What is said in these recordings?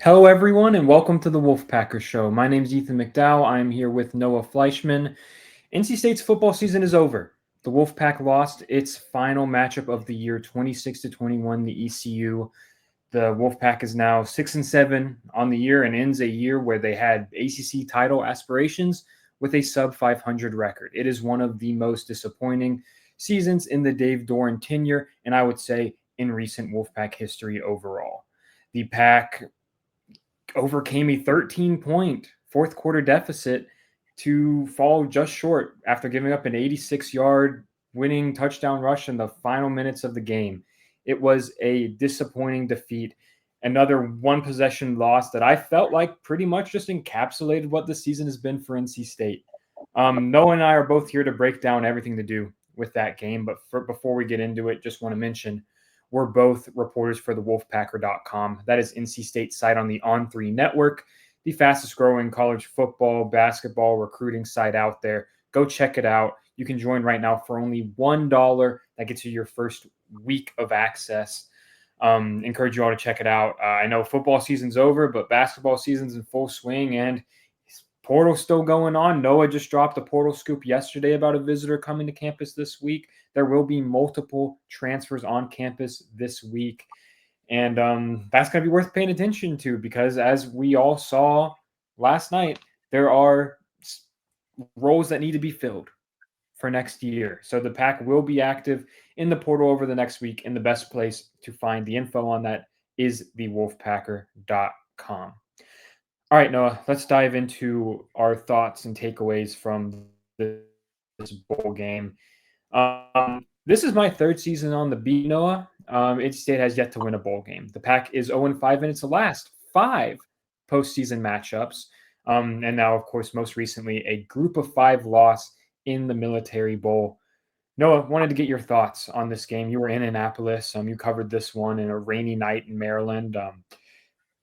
Hello, everyone, and welcome to the Wolfpacker Show. My name is Ethan McDowell. I'm here with Noah Fleischman. NC State's football season is over. The Wolfpack lost its final matchup of the year, 26-21, the ECU. The Wolfpack is now 6-7 on the year and ends a year where they had ACC title aspirations with a sub 500 record. It is one of the most disappointing seasons in the Dave Doran tenure, and I would say in recent Wolfpack history overall. The Pack overcame a 13-point fourth quarter deficit to fall just short after giving up an 86-yard winning touchdown rush in the final minutes of the game. It was a disappointing defeat. Another one possession loss that I felt like pretty much just encapsulated what the season has been for NC State. Noah and I are both here to break down everything to do with that game. But before we get into it, just want to mention we're both reporters for the Wolfpacker.com. That is NC State's site on the On3 network, the fastest growing college football, basketball recruiting site out there. Go check it out. You can join right now for only $1. That gets you your first week of access. Encourage you all to check it out. I know football season's over, but basketball season's in full swing, and portal's still going on. Noah just dropped a portal scoop yesterday about a visitor coming to campus this week. There will be multiple transfers on campus this week. And that's going to be worth paying attention to because, as we all saw last night, there are roles that need to be filled for next year. So the Pack will be active in the portal over the next week, and the best place to find the info on that is thewolfpacker.com. All right, Noah, let's dive into our thoughts and takeaways from this bowl game. This is my third season on the beat, Noah. NC State has yet to win a bowl game. The Pack is 0-5 in its last 5 postseason matchups. And now, of course, most recently, a group of 5 loss in the Military Bowl. Noah, wanted to get your thoughts on this game. You were in Annapolis. You covered this one in a rainy night in Maryland.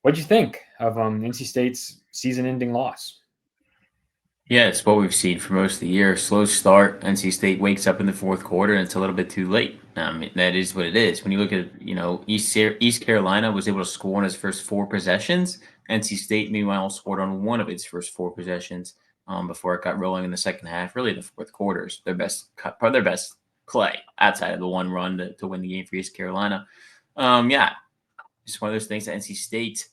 What'd you think of NC State's season-ending loss? Yeah, it's what we've seen for most of the year. Slow start. NC State wakes up in the fourth quarter, and it's a little bit too late. That is what it is. When you look at, East Carolina was able to score on its first 4 possessions. NC State, meanwhile, scored on one of its first 4 possessions before it got rolling in the second half. Really, the fourth quarters, probably their best play outside of the one run to win the game for East Carolina. Yeah, just one of those things that NC State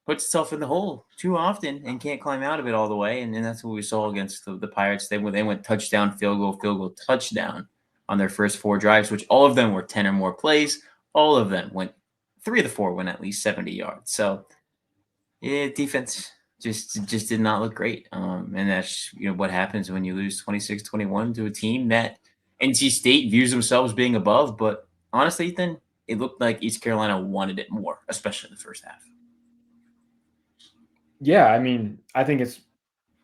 puts itself in the hole too often and can't climb out of it all the way. And that's what we saw against the Pirates. They went touchdown, field goal, touchdown on their first 4 drives, which all of them were 10 or more plays. All of them went 3 of the 4 went at least 70 yards. So yeah, defense just did not look great. And that's what happens when you lose 26-21 to a team that NC State views themselves being above. But honestly, Ethan, it looked like East Carolina wanted it more, especially in the first half. Yeah, I mean, I think it's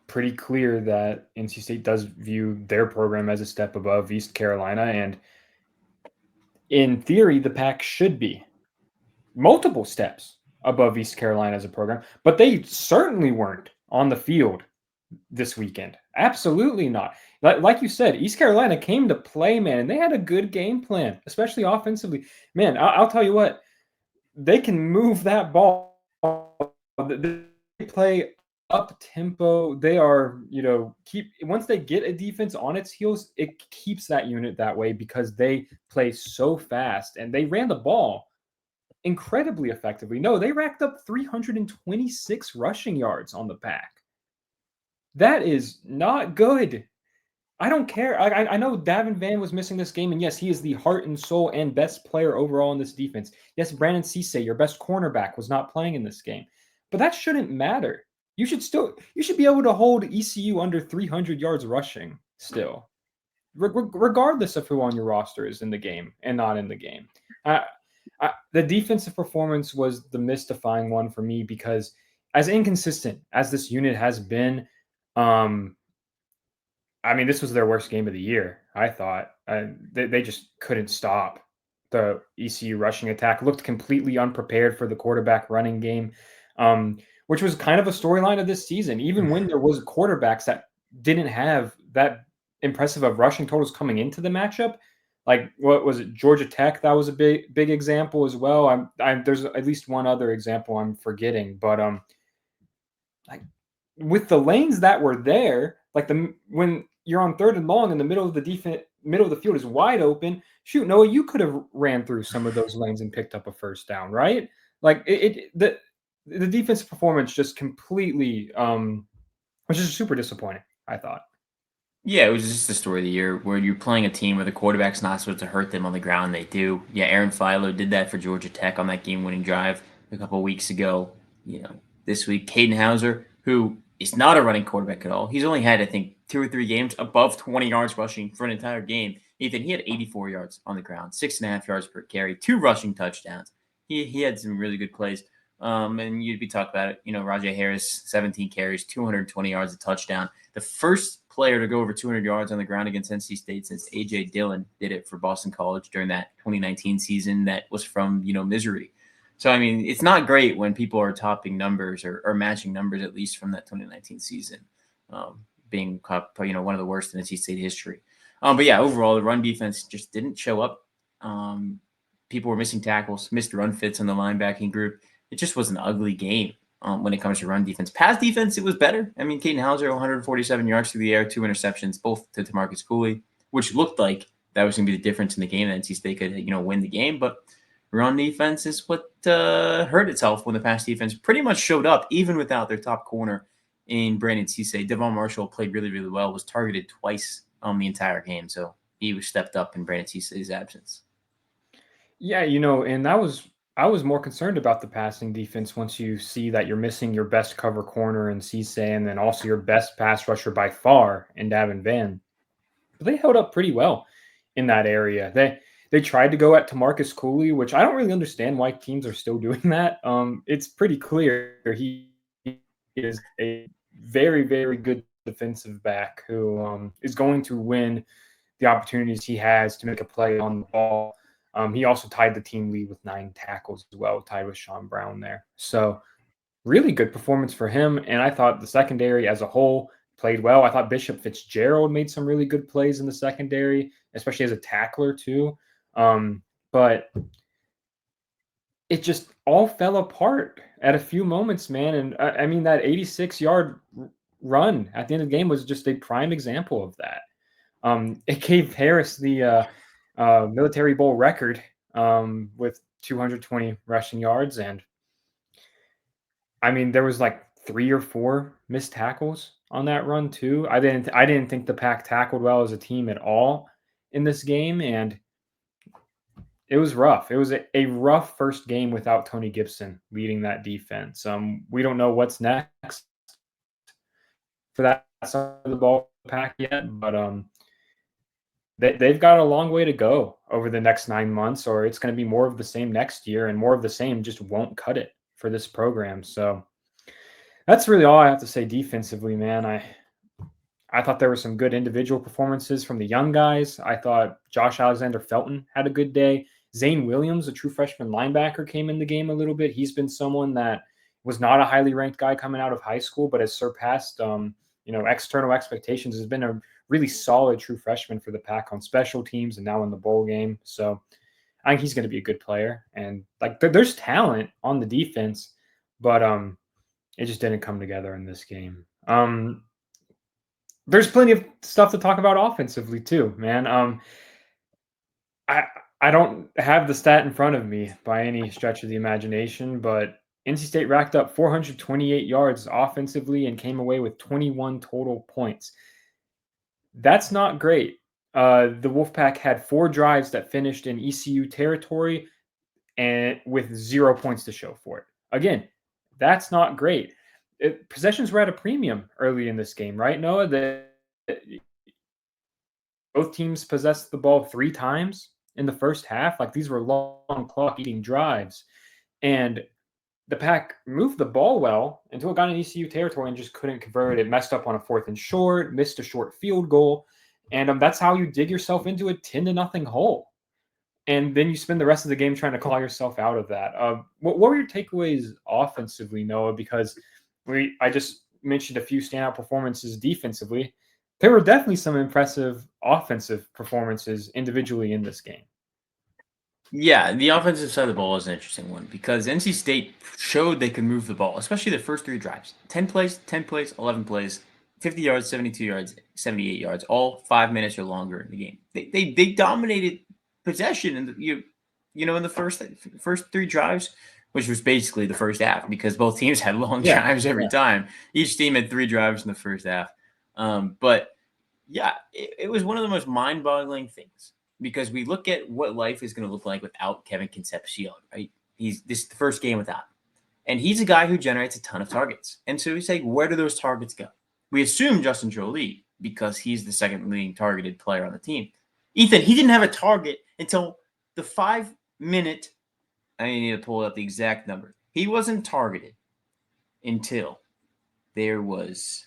pretty clear that NC State does view their program as a step above East Carolina. And in theory, the Pack should be multiple steps above East Carolina as a program, but they certainly weren't on the field this weekend. Absolutely not. Like you said, East Carolina came to play, man, and they had a good game plan, especially offensively. Man, I'll tell you what, they can move that ball. They play up tempo. They are, keep once they get a defense on its heels, it keeps that unit that way because they play so fast and they ran the ball incredibly effectively. No, they racked up 326 rushing yards on the Pack. That is not good. I don't care. I know Davin Van was missing this game, and yes, he is the heart and soul and best player overall in this defense. Yes, Brandon Cisse, your best cornerback, was not playing in this game, but that shouldn't matter. You should be able to hold ECU under 300 yards rushing still, regardless of who on your roster is in the game and not in the game. The defensive performance was the mystifying one for me because, as inconsistent as this unit has been, I mean, this was their worst game of the year, I thought. They just couldn't stop the ECU rushing attack. Looked completely unprepared for the quarterback running game, which was kind of a storyline of this season. Even when there was quarterbacks that didn't have that impressive of rushing totals coming into the matchup, Like, what was it? Georgia Tech, that was a big example as well. There's at least one other example I'm forgetting, but like with the lanes that were there, like when you're on third and long and the middle of the field is wide open, shoot, Noah, you could have ran through some of those lanes and picked up a first down, right? Like the defensive performance just completely was just super disappointing, I thought. Yeah, it was just the story of the year where you're playing a team where the quarterback's not supposed to hurt them on the ground. They do. Yeah, Aaron Philo did that for Georgia Tech on that game-winning drive a couple weeks ago. This week, Caden Hauser, who is not a running quarterback at all. He's only had, I think, 2 or 3 games above 20 yards rushing for an entire game. Ethan, he had 84 yards on the ground, 6.5 yards per carry, 2 rushing touchdowns. He had some really good plays. And you'd be talking about it. Rajay Harris, 17 carries, 220 yards, a touchdown. The first player to go over 200 yards on the ground against NC State since A.J. Dillon did it for Boston College during that 2019 season that was from, Missouri. So, I mean, it's not great when people are topping numbers or matching numbers, at least from that 2019 season, being one of the worst in NC State history. But yeah, overall, the run defense just didn't show up. People were missing tackles, missed run fits on the linebacking group. It just was an ugly game when it comes to run defense. Pass defense, it was better. I mean, Caden Hauser, 147 yards through the air, 2 interceptions, both to Tamarcus Cooley, which looked like that was going to be the difference in the game. NC State could, win the game. But run defense is what hurt itself when the pass defense pretty much showed up, even without their top corner in Brandon Cisse. Devon Marshall played really, really well, was targeted twice the entire game. So he was stepped up in Brandon Cisse's absence. Yeah, and I was more concerned about the passing defense once you see that you're missing your best cover corner in Cisse and then also your best pass rusher by far in Davin Van. But they held up pretty well in that area. They tried to go at Tamarcus Cooley, which I don't really understand why teams are still doing that. It's pretty clear he is a very, very good defensive back who is going to win the opportunities he has to make a play on the ball. He also tied the team lead with 9 tackles as well, tied with Sean Brown there. So really good performance for him. And I thought the secondary as a whole played well. I thought Bishop Fitzgerald made some really good plays in the secondary, especially as a tackler too. But it just all fell apart at a few moments, man. And I mean, that 86-yard run at the end of the game was just a prime example of that. It gave Harris the Military Bowl record with 220 rushing yards. And I mean, there was like 3 or 4 missed tackles on that run too. I didn't think the Pack tackled well as a team at all in this game, and it was rough. It was a rough first game without Tony Gibson leading that defense. We don't know what's next for that side of the ball Pack yet, but they've got a long way to go over the next 9 months, or it's going to be more of the same next year, and more of the same just won't cut it for this program. So that's really all I have to say defensively, man. I thought there were some good individual performances from the young guys. I thought Josh Alexander Felton had a good day. Zane Williams, a true freshman linebacker, came in the game a little bit. He's been someone that was not a highly ranked guy coming out of high school, but has surpassed external expectations. Has been a really solid true freshman for the Pack on special teams and now in the bowl game. So I think he's going to be a good player. And like there's talent on the defense, but it just didn't come together in this game. There's plenty of stuff to talk about offensively too, man. I don't have the stat in front of me by any stretch of the imagination, but NC State racked up 428 yards offensively and came away with 21 total points. That's not great. The Wolfpack had 4 drives that finished in ECU territory and with 0 points to show for it. Again, that's not great. Possessions were at a premium early in this game, right, Noah? Both teams possessed the ball 3 times in the first half. Like, these were long clock-eating drives. And the Pack moved the ball well until it got in ECU territory and just couldn't convert. It messed up on a 4th and short, missed a short field goal. And that's how you dig yourself into a 10-0 hole. And then you spend the rest of the game trying to claw yourself out of that. What were your takeaways offensively, Noah? Because I just mentioned a few standout performances defensively. there were definitely some impressive offensive performances individually in this game. Yeah, the offensive side of the ball is an interesting one because NC State showed they could move the ball, especially the first 3 drives. 10 plays, 11 plays, 50 yards, 72 yards, 78 yards, all 5 minutes or longer in the game. They dominated possession in in the first 3 drives, which was basically the first half because both teams had long Yeah, drives every yeah. time. Each team had 3 drives in the first half. But yeah, it was one of the most mind-boggling things because we look at what life is going to look like without Kevin Concepcion, right? This is the first game without him. And he's a guy who generates a ton of targets. And so we say, where do those targets go? We assume Justin Jolie because he's the second leading targeted player on the team. Ethan, he didn't have a target until the 5 minute. I need to pull up the exact number. He wasn't targeted until there was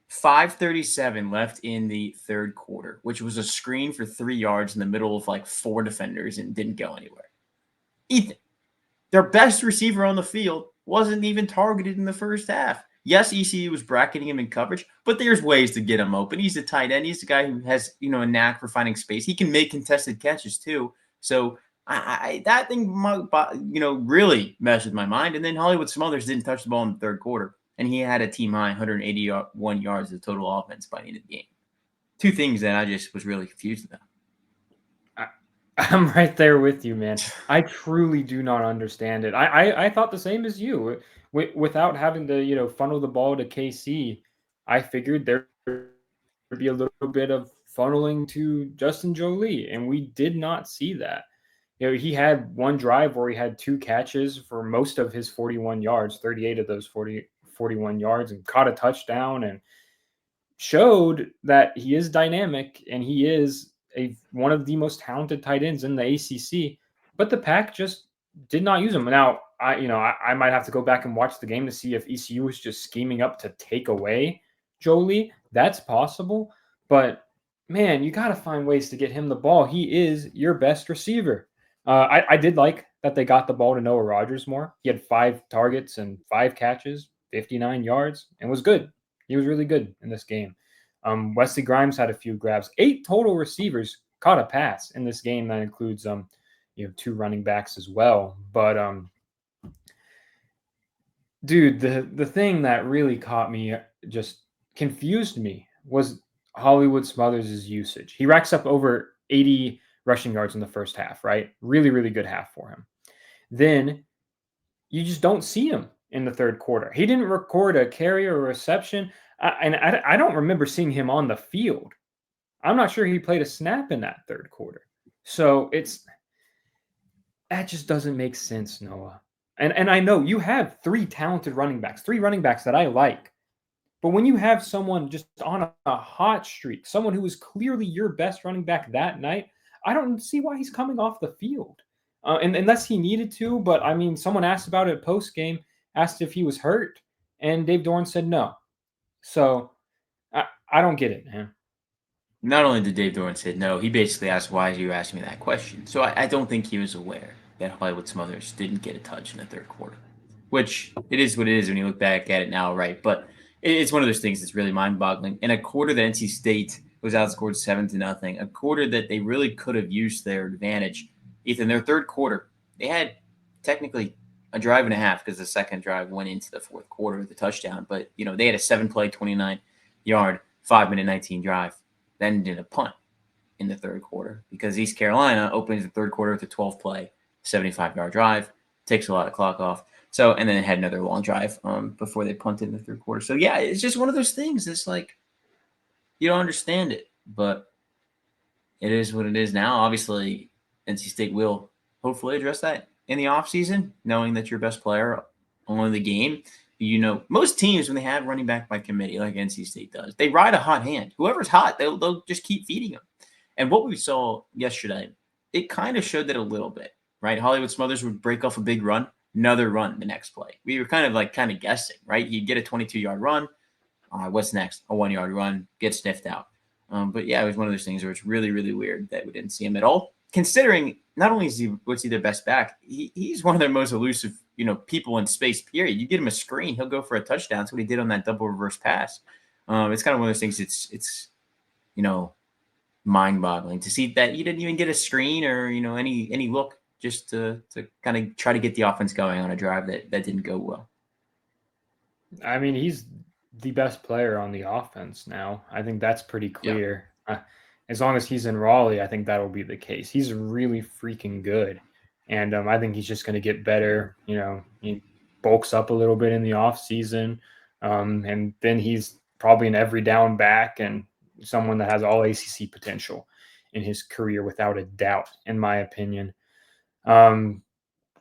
5:37 left in the third quarter, which was a screen for 3 yards in the middle of like 4 defenders and didn't go anywhere. Ethan, their best receiver on the field wasn't even targeted in the first half. Yes, ECU was bracketing him in coverage, but there's ways to get him open. He's a tight end. He's a guy who has, a knack for finding space. He can make contested catches too. So that thing, really messed with my mind. And then Hollywood Smothers didn't touch the ball in the third quarter, and he had a team high 181 yards of total offense by the end of the game. Two things that I just was really confused about. I'm right there with you, man. I truly do not understand it. I thought the same as you. Without having to, funnel the ball to KC, I figured there'd be a little bit of funneling to Justin Jolie, and we did not see that. He had one drive where he had 2 catches for most of his 41 yards, 38 of those 41 yards, and caught a touchdown and showed that he is dynamic and he is one of the most talented tight ends in the ACC. But the Pack just did not use him. Now, I might have to go back and watch the game to see if ECU was just scheming up to take away Jolie. That's possible, but man, you got to find ways to get him the ball. He is your best receiver. I did like that they got the ball to Noah Rogers more. He had 5 targets and 5 catches, 59 yards, and was good. He was really good in this game. Wesley Grimes had a few grabs. 8 total receivers caught a pass in this game. That includes 2 running backs as well. But dude, the thing that really caught me, just confused me, was Hollywood Smothers' usage. He racks up over 80 rushing yards in the first half, right? Really, really good half for him. Then you just don't see him in the third quarter. He didn't record a carry or a reception. I don't remember seeing him on the field. I'm not sure he played a snap in that third quarter. So that just doesn't make sense, Noah. And I know you have 3 talented running backs, 3 running backs that I like. But when you have someone just on a hot streak, someone who is clearly your best running back that night, I don't see why he's coming off the field. And unless he needed to, but I mean, someone asked about it post game, asked if he was hurt, and Dave Doran said no. So I don't get it, man. Not only did Dave Doran say no, he basically asked, why are you asking me that question? So I don't think he was aware that Hollywood Smothers didn't get a touch in the third quarter, which it is what it is when you look back at it now, right? But it's one of those things that's really mind-boggling. In a quarter that NC State was outscored 7-0, a quarter that they really could have used their advantage. Ethan, their third quarter, they had technically a drive and a half because the second drive went into the fourth quarter with a touchdown. But, they had a 7-play, 29-yard, 5-minute 19 drive. Then did a punt in the third quarter because East Carolina opens the third quarter with a 12-play, 75-yard drive, takes a lot of clock off. So, and then it had another long drive before they punted in the third quarter. So, yeah, it's just one of those things. It's like you don't understand it, but it is what it is now. Obviously, NC State will hopefully address that in the offseason, knowing that your best player on the game. Most teams, when they have running back by committee, like NC State does, they ride a hot hand. Whoever's hot, they'll just keep feeding them. And what we saw yesterday, it kind of showed that a little bit, right? Hollywood Smothers would break off a big run, another run the next play. We were kind of guessing, right? You'd get a 22-yard run. What's next? A 1-yard run, get sniffed out. But yeah, it was one of those things where it's really, really weird that we didn't see him at all. Considering not only is he their best back, he's one of their most elusive, people in space, period. You get him a screen, he'll go for a touchdown. That's what he did on that double reverse pass. It's kind of one of those things. It's you know mind-boggling to see that you didn't even get a screen or any look just to kind of try to get the offense going on a drive that didn't go well. I mean, he's the best player on the offense now. I think that's pretty Yeah. clear. As long as he's in Raleigh, I think that'll be the case. He's really freaking good, and I think he's just going to get better. He bulks up a little bit in the off season, and then he's probably an every down back and someone that has all ACC potential in his career without a doubt, in my opinion. Um,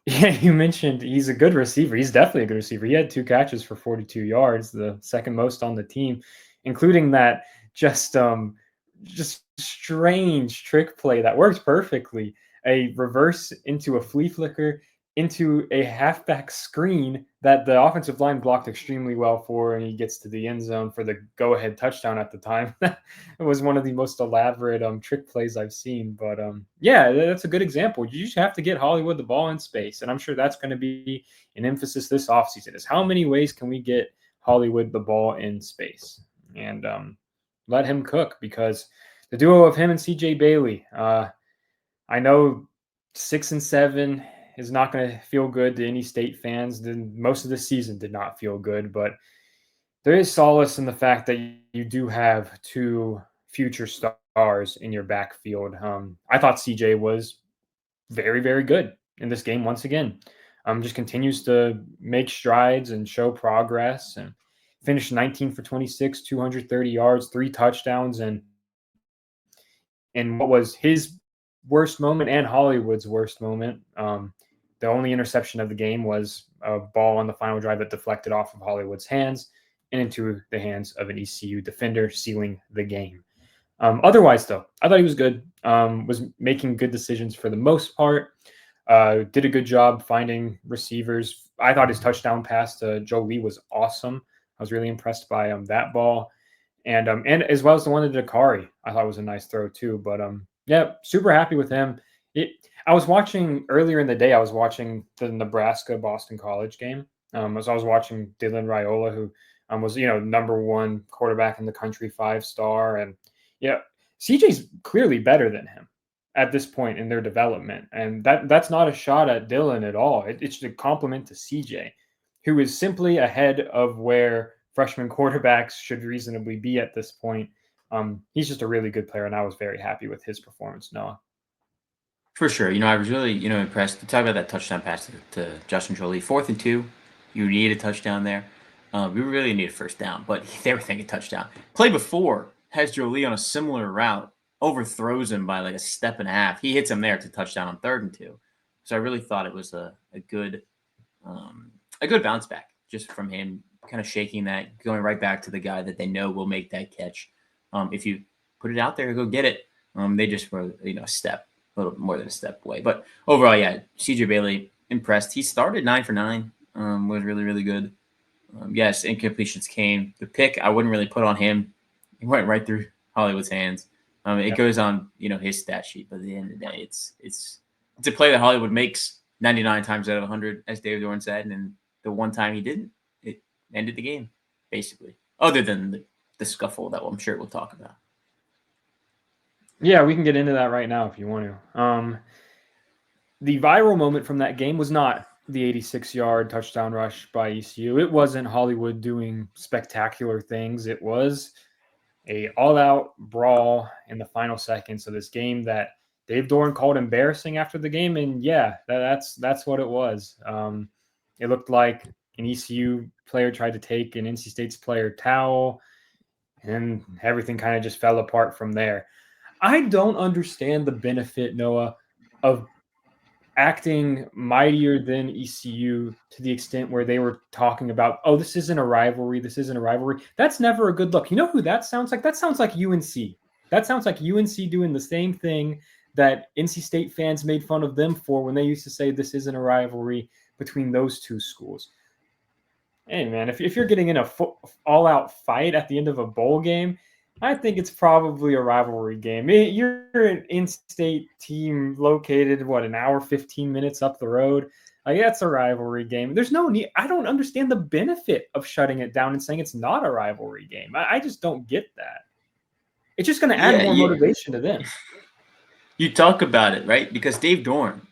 yeah, you mentioned he's a good receiver. He's definitely a good receiver. He had 2 catches for 42 yards, the second most on the team, including that just just strange trick play that works perfectly. A reverse into a flea flicker into a halfback screen that the offensive line blocked extremely well for, and he gets to the end zone for the go-ahead touchdown at the time. It was one of the most elaborate trick plays I've seen. But yeah, that's a good example. You just have to get Hollywood the ball in space, and I'm sure that's going to be an emphasis this offseason is how many ways can we get Hollywood the ball in space, and let him cook, because the duo of him and CJ Bailey, I know 6-7 is not going to feel good to any state fans. Then most of the season did not feel good, but there is solace in the fact that you do have 2 future stars in your backfield. I thought CJ was very, very good in this game once again. Just continues to make strides and show progress, and finished 19 for 26, 230 yards, 3 touchdowns, and what was his worst moment and Hollywood's worst moment. The only interception of the game was a ball on the final drive that deflected off of Hollywood's hands and into the hands of an ECU defender, sealing the game. Otherwise, though, I thought he was good. Was making good decisions for the most part. Did a good job finding receivers. I thought his touchdown pass to Joe Lee was awesome. I was really impressed by that ball, and as well as the one to Dakari. I thought was a nice throw too. But yeah, super happy with him. I was watching earlier in the day. I was watching the Nebraska Boston College game. As I was watching Dylan Raiola, who was number 1 quarterback in the country, 5-star, and yeah, CJ's clearly better than him at this point in their development, and that's not a shot at Dylan at all. It's a compliment to CJ, who is simply ahead of where freshman quarterbacks should reasonably be at this point. He's just a really good player, and I was very happy with his performance, Noah. For sure. I was really, impressed. To talk about that touchdown pass to Justin Jolie, 4th and 2, you need a touchdown there. We really need a first down, but they were thinking touchdown. Play before has Jolie on a similar route, overthrows him by like a step and a half. He hits him there to touchdown on 3rd and 2. So I really thought it was a good bounce back just from him, kind of shaking that, going right back to the guy that they know will make that catch. If you put it out there, go get it. They just were, a step. A little more than a step away. But overall, yeah, CJ Bailey, impressed. He started 9 for 9, was really, really good. Yes, incompletions came. The pick, I wouldn't really put on him. He went right through Hollywood's hands. It goes on, his stat sheet, but at the end of the day, it's a play that Hollywood makes 99 times out of 100, as David Dorn said, and the one time he didn't, it ended the game, basically, other than the scuffle that I'm sure we'll talk about. Yeah, we can get into that right now if you want to. The viral moment from that game was not the 86-yard touchdown rush by ECU. It wasn't Hollywood doing spectacular things. It was a all-out brawl in the final seconds of this game that Dave Doran called embarrassing after the game, and yeah, that's what it was. It looked like an ECU player tried to take an NC State's player towel, and everything kind of just fell apart from there. I don't understand the benefit, Noah, of acting mightier than ECU to the extent where they were talking about, oh, this isn't a rivalry. This isn't a rivalry. That's never a good look. You know who that sounds like? That sounds like UNC. That sounds like UNC doing the same thing that NC State fans made fun of them for when they used to say this isn't a rivalry between those 2 schools. Hey, man, if you're getting in a all-out fight at the end of a bowl game, I think it's probably a rivalry game. You're an in-state team located, an hour, 15 minutes up the road. Like, that's a rivalry game. There's no need. I don't understand the benefit of shutting it down and saying it's not a rivalry game. I just don't get that. It's just going to add Yeah, more you motivation to them. you talk about it, right? Because Dave Dorn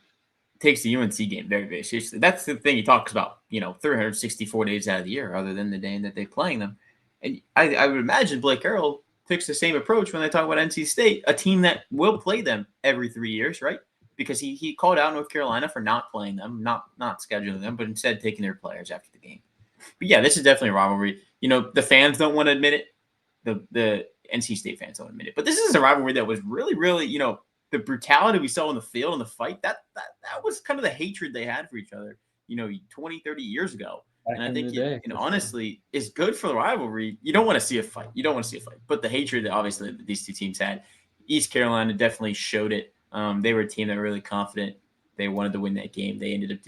takes the UNC game very, very seriously. That's the thing he talks about, 364 days out of the year, other than the day that they're playing them. And I would imagine Blake Carroll takes the same approach when they talk about NC State, a team that will play them every 3 years, right? Because he called out North Carolina for not playing them, not scheduling them, but instead taking their players after the game. But yeah, this is definitely a rivalry. The fans don't want to admit it. The NC State fans don't admit it. But this is a rivalry that was really, really, the brutality we saw in the field and the fight, that was kind of the hatred they had for each other, 20, 30 years ago. And I think it honestly is good for the rivalry. You don't want to see a fight. But the hatred that obviously these two teams had, East Carolina definitely showed it. They were a team that were really confident. They wanted to win that game. They ended up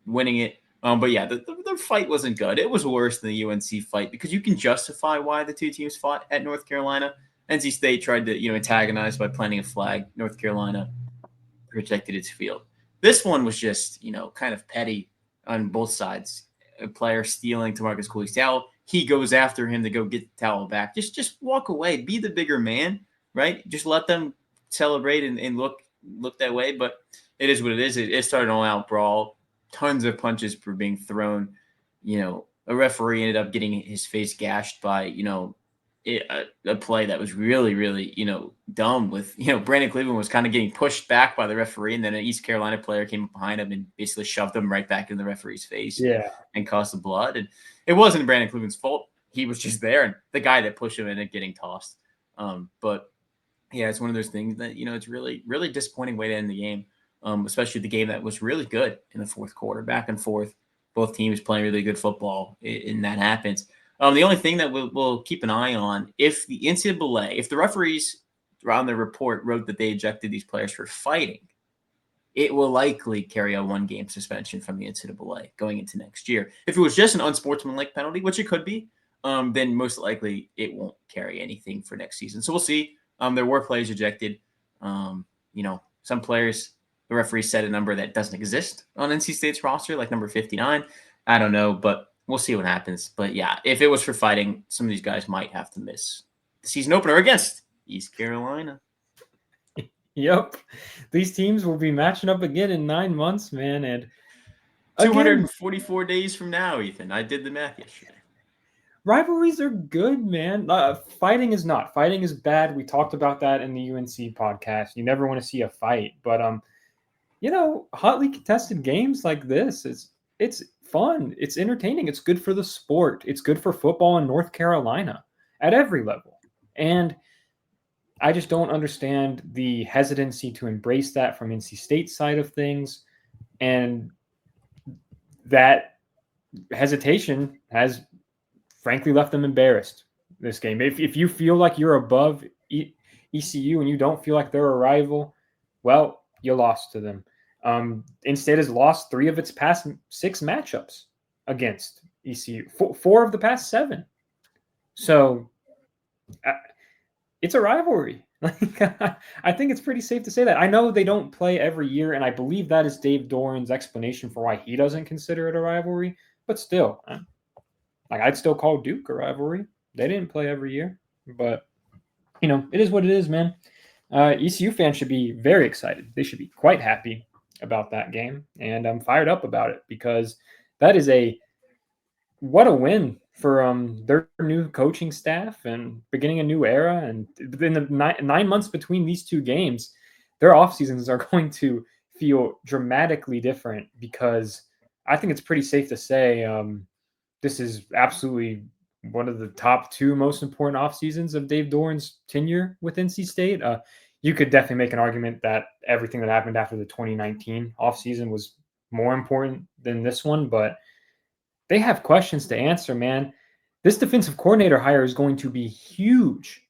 winning it. But yeah, the fight wasn't good. It was worse than the UNC fight because you can justify why the two teams fought at North Carolina. NC State tried to, antagonize by planting a flag. North Carolina protected its field. This one was just, kind of petty on both sides. A player stealing Tamarcus Cooley's towel. He goes after him to go get the towel back. Just walk away. Be the bigger man, right? Just let them celebrate and look that way. But it is what it is. It started an all-out brawl. Tons of punches were being thrown. A referee ended up getting his face gashed by, a play that was really, really, dumb with, Brandon Cleveland was kind of getting pushed back by the referee. And then an East Carolina player came behind him and basically shoved him right back in the referee's face and caused the blood. And it wasn't Brandon Cleveland's fault. He was just there. And the guy that pushed him ended up getting tossed. But yeah, it's one of those things that, it's really, really disappointing way to end the game. Especially the game that was really good in the fourth quarter, back and forth, both teams playing really good football, and that happens. The only thing that we'll keep an eye on, if the NCAA, if the referees around the report wrote that they ejected these players for fighting, it will likely carry a 1-game suspension from the NCAA going into next year. If it was just an unsportsmanlike penalty, which it could be, then most likely it won't carry anything for next season. So we'll see. There were players ejected. Some players, the referee said a number that doesn't exist on NC State's roster, like number 59. I don't know, but we'll see what happens. But yeah, if it was for fighting, some of these guys might have to miss the season opener against East Carolina. Yep. These teams will be matching up again in 9 months, man. And 244 days from now, Ethan. I did the math yesterday. Rivalries are good, man. Fighting is not. Fighting is bad. We talked about that in the UNC podcast. You never want to see a fight. But hotly contested games like this, it's fun. It's entertaining. It's good for the sport. It's good for football in North Carolina at every level. And I just don't understand the hesitancy to embrace that from NC State's side of things. And that hesitation has frankly left them embarrassed this game. If you feel like you're above ECU and you don't feel like they're a rival, well, you lost to them. In-State has lost 3 of its past 6 matchups against ECU, 4 of the past 7. So it's a rivalry. I think it's pretty safe to say that. I know they don't play every year, and I believe that is Dave Doran's explanation for why he doesn't consider it a rivalry. But still, I'd still call Duke a rivalry. They didn't play every year, but it is what it is, man. ECU fans should be very excited. They should be quite happy about that game, and I'm fired up about it because that is what a win for their new coaching staff and beginning a new era. And in the 9 months between these 2 games, their off seasons are going to feel dramatically different because I think it's pretty safe to say this is absolutely one of the top 2 most important off seasons of Dave Doran's tenure with NC State. You could definitely make an argument that everything that happened after the 2019 offseason was more important than this one, but they have questions to answer, man. This defensive coordinator hire is going to be huge.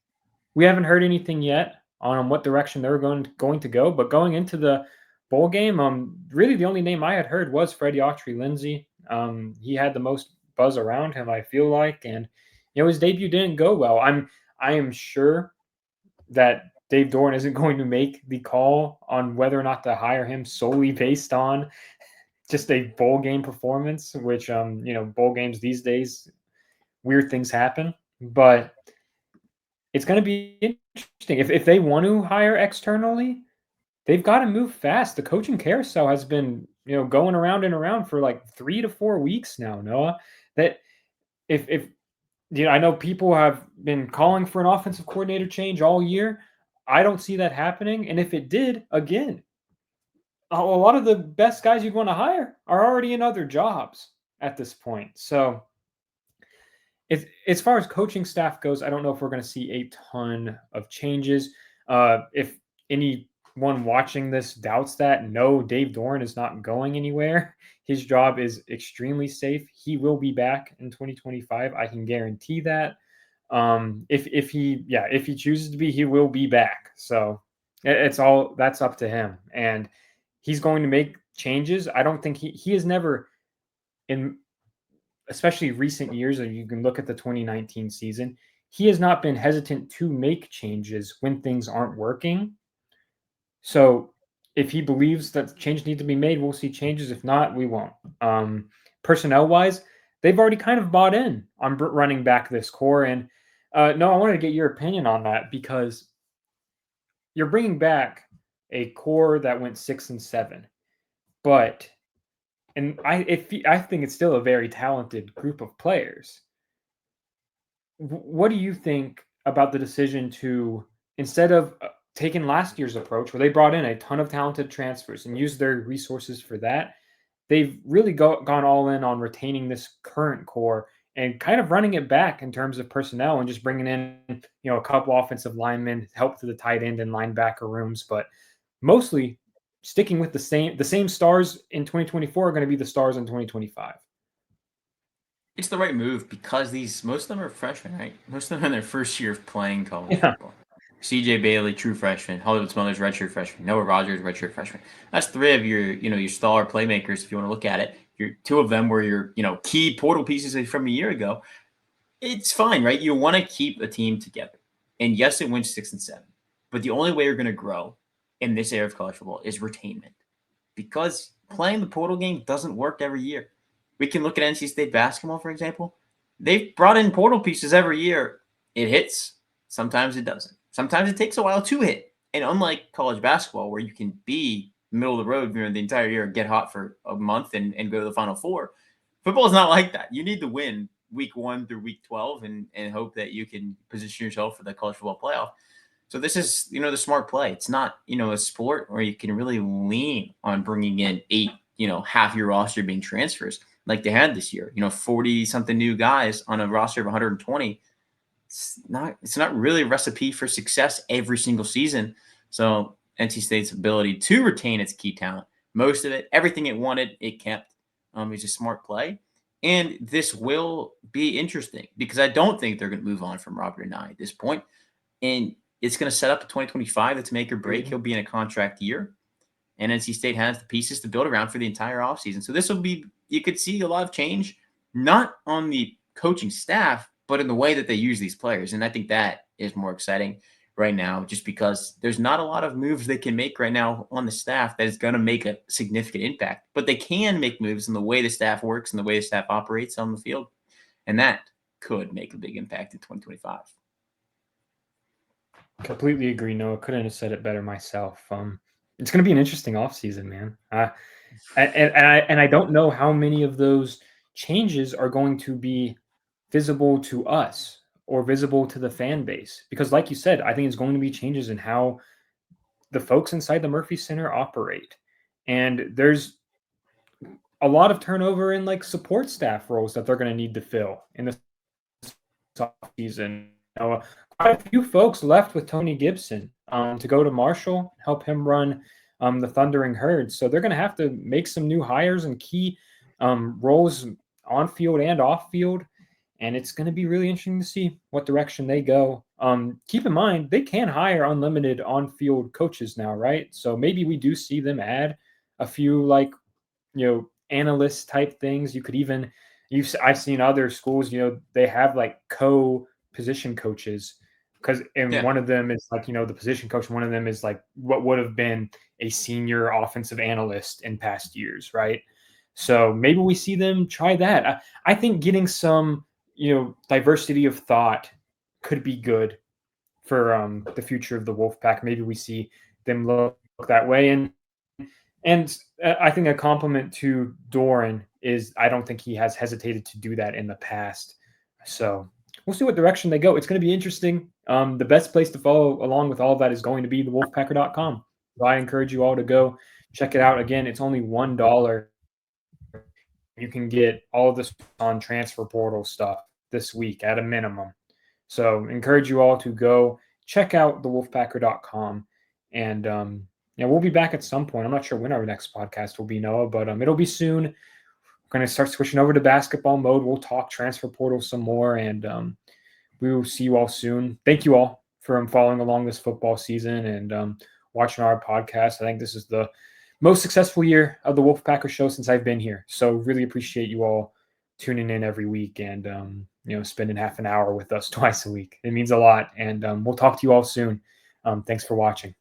We haven't heard anything yet on what direction they're going to go, but going into the bowl game, really the only name I had heard was Freddie Autry-Lindsey. He had the most buzz around him, I feel like, and his debut didn't go well. I am sure that Dave Doran isn't going to make the call on whether or not to hire him solely based on just a bowl game performance, which bowl games these days, weird things happen. But it's going to be interesting if they want to hire externally. They've got to move fast. The coaching carousel has been, going around and around for like 3 to 4 weeks now, Noah. That if I know people have been calling for an offensive coordinator change all year. I don't see that happening. And if it did, again, a lot of the best guys you'd want to hire are already in other jobs at this point. So as far as coaching staff goes, I don't know if we're going to see a ton of changes. If anyone watching this doubts that, no, Dave Doran is not going anywhere. His job is extremely safe. He will be back in 2025. I can guarantee that. If he chooses to be, he will be back. So that's up to him, and he's going to make changes. I don't think he has never, in especially recent years, and you can look at the 2019 season, he has not been hesitant to make changes when things aren't working. So if he believes that change needs to be made, we'll see changes. If not, we won't. Personnel wise, they've already kind of bought in on running back this core. And no, I wanted to get your opinion on that, because you're bringing back a core that went 6-7, but I think it's still a very talented group of players. What do you think about the decision to, instead of taking last year's approach where they brought in a ton of talented transfers and used their resources for that, they've really gone all in on retaining this current core and kind of running it back in terms of personnel and just bringing in, a couple offensive linemen, help to the tight end and linebacker rooms, but mostly sticking with the same stars in 2024 are going to be the stars in 2025. It's the right move because most of them are freshmen, right? Most of them are in their first year of playing college football. C.J. Bailey, true freshman. Hollywood Smulders, redshirt freshman. Noah Rogers, redshirt freshman. That's 3 of your star playmakers, if you want to look at it. 2 of them were your key portal pieces from a year ago. It's fine, right? You want to keep a team together, and yes, it went 6-7. But the only way you're going to grow in this era of college football is retainment, because playing the portal game doesn't work every year. We can look at NC State basketball, for example. They've brought in portal pieces every year. It hits. Sometimes it doesn't. Sometimes it takes a while to hit. And unlike college basketball, where you can be middle of the road the entire year, get hot for a month and go to the Final Four, football is not like that. You need to win week 1 through week 12 and hope that you can position yourself for the college football playoff. So this is, the smart play. It's not, a sport where you can really lean on bringing in 8, half your roster being transfers like they had this year. 40 something new guys on a roster of 120. It's not really a recipe for success every single season. So NC State's ability to retain its key talent, most of it, everything it wanted, it kept. Is a smart play. And this will be interesting because I don't think they're going to move on from Robert Anae at this point. And it's going to set up a 2025 that's make or break. He'll be in a contract year. And NC State has the pieces to build around for the entire offseason. So this will be, you could see a lot of change, not on the coaching staff, but in the way that they use these players. And I think that is more exciting right now, just because there's not a lot of moves they can make right now on the staff that is going to make a significant impact. But they can make moves in the way the staff works and the way the staff operates on the field. And that could make a big impact in 2025. Completely agree, Noah. Couldn't have said it better myself. It's going to be an interesting offseason, man. And I don't know how many of those changes are going to be visible to us or visible to the fan base, because like you said, I think it's going to be changes in how the folks inside the Murphy Center operate. And there's a lot of turnover in like support staff roles that they're going to need to fill in this offseason. Quite a few folks left with Tony Gibson to go to Marshall, help him run the Thundering Herd. So they're going to have to make some new hires and key roles on field and off field. And it's going to be really interesting to see what direction they go. Keep in mind, they can hire unlimited on-field coaches now, right? So maybe we do see them add a few analyst type things. You could even, I've seen other schools, they have like co-position coaches, because one of them is like, the position coach, one of them is like what would have been a senior offensive analyst in past years, right? So maybe we see them try that. I think getting some, diversity of thought could be good for the future of the Wolfpack. Maybe we see them look that way. And I think a compliment to Doran is I don't think he has hesitated to do that in the past. So we'll see what direction they go. It's going to be interesting. The best place to follow along with all of that is going to be thewolfpacker.com. So I encourage you all to go check it out. Again, it's only $1. You can get all of this on transfer portal stuff this week at a minimum. So encourage you all to go check out thewolfpacker.com. And we'll be back at some point. I'm not sure when our next podcast will be, Noah, but it'll be soon. We're going to start switching over to basketball mode. We'll talk transfer portal some more, and we will see you all soon. Thank you all for following along this football season and watching our podcast. I think this is the most successful year of the Wolfpacker Show since I've been here. So really appreciate you all tuning in every week and spending half an hour with us twice a week. It means a lot, and we'll talk to you all soon. Thanks for watching.